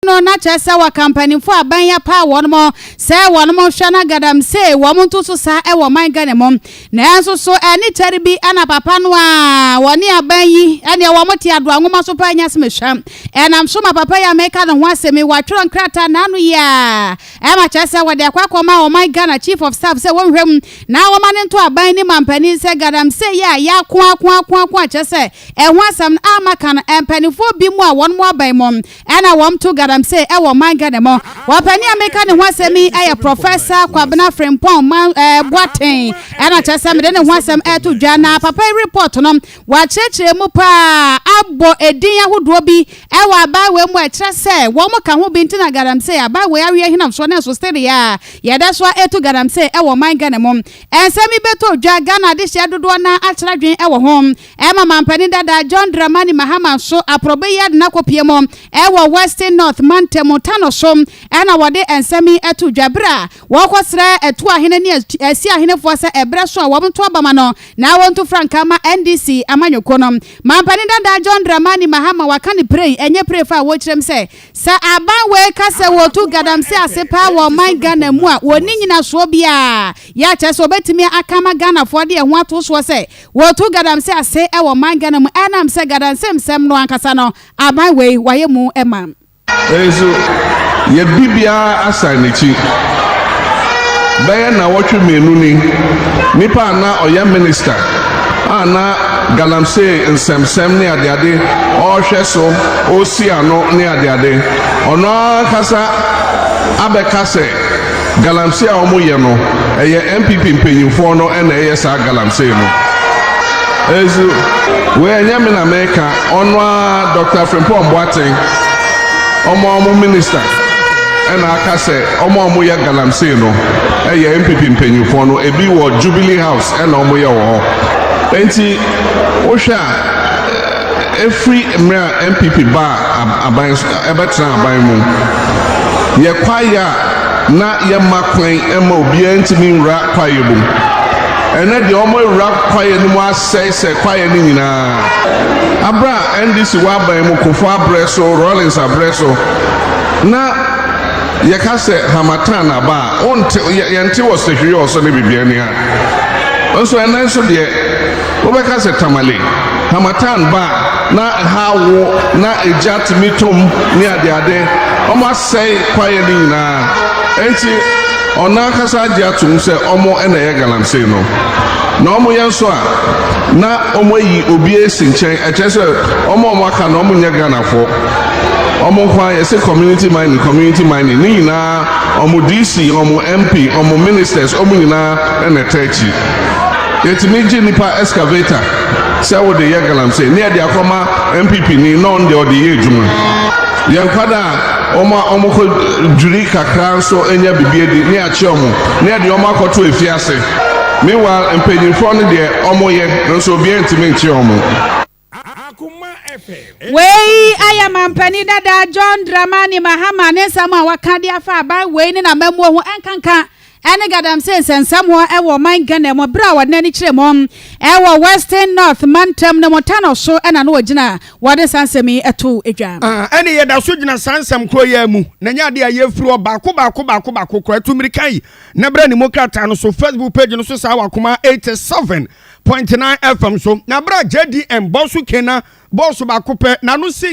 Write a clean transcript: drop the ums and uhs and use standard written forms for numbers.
no na chese wa company fo aban ya pa won mo se won mo hwana Galamsey wo mo to so sa e wo man gane mo na enso so eni tari bi ana papa no a woni aban yi ene wo mo ti ado anwoma so pa nya se mehwam enam so ma papa ya meka no ho asemi wa tworo nkrata na no ya e ma chese wo de akwa wo man Ghana chief of staff se wo hwem na wo man nto aban ni mampani se Galamsey ya kwa chese e ho asam amaka no empanifo bi mu a won mo aban mo ena wo to Galamsey e wo man Ghana mo wo pani ameka ne ho asemi e Professor Kwabena Frempong Boateng ena chese me de ne ho asem e to dwa na papa report no wa chechire mu pa abo edin ahodo bi e wa ba we mu a chese wo mo ka ho bi ntina Galamsey aba we awie hinam so na so steady ya da so e to Galamsey e wo man Ghana mo ensemi beto dwa Ghana de hye dodo na achira dwen e wo hom e ma mampani dada John Dramani Mahama so aprobe yad na kopie mo e wo Western North Mantemotano so e na wode ensemi eto dwabra wo kwosre eto ahene ne asi ahene fo se ebra so a wo mto abama no na wonto franka ma NDC amanyoko no mampani dada John Dramani Mahama wakani pray enye pray fa wo kirem se sa aban we kase wo to Galamsey asepa wo man Ghana mu a woni nyina so bia ya chese obetimi akama Ghana fo de ho ato so se wo to Galamsey ase e wo man Ghana mu enam se Galamsey msem no ankasa no aban we waye mu emam ezo ye bibia asanichi baye na wotwe menu ni pa na oya minister ana Galamsey nsem ne adeade o hwe so o si ano ne adeade ono kasa abekase Galamsey a omo ye no eye MPP mpanyimfo no na eye sa Galamsey no ezu we nyame na America ono Dr Frempong Boateng omo minister na akase omo ye Galamsey no eye MPP mpanyimfo no ebi wo Jubilee House na omo ye wo enti wo hwa every MPP ba aban ebetra aban mu ye kwaya na ye makwan ema obi antimi nra kwaye bu ene de omo nra kwaye ni mu asese kwaye ni nyina abra NDC wa ban mu kofo abreso Rollins abreso na ye ka se Hamatan aba onte ye nte wo se hwe oso ne bibia ni ha onso ene so de wo be ka se tamale Hamatan ba na hawo na ejatimitom ni ade omo asai kwaye ni nyina enti ona kasa dia tum se omo na ye Galamsey no na omo yenso a na omo yi obi esi nchen echese omo aka na omo nya Ghana fo omo kwa ye se community mining ni nyina omo DC omo MP omo ministers omo nyina na techi yetimi ji nipa excavator se wo de ye Galamsey ni ade akoma MPP ni non de ode ye djuma ye kwada omo ko juri kakra so enya bibie di ni achi omo ni ade omo akoto efiase meanwhile empanyimfo no de omo ye nso obi entimi nchi omo Wei aya mampani dada John Dramani Mahama ne sama wakadi afa ba wei ni na memu ho enkanka ene Galamsey sensam ho e wo man Ghana mo bra wa nani kire mo e wo Western North Mantemotano so ena no wagina wode sansemi eto edwa ene ye da so gina sansam kro ya mu na nya de aye furu baako kro etumirikai na bra ni mokrata no so Facebook page no so sa wakoma 87.9 FM so na bra JDM bosu kena bosu baako pe na no si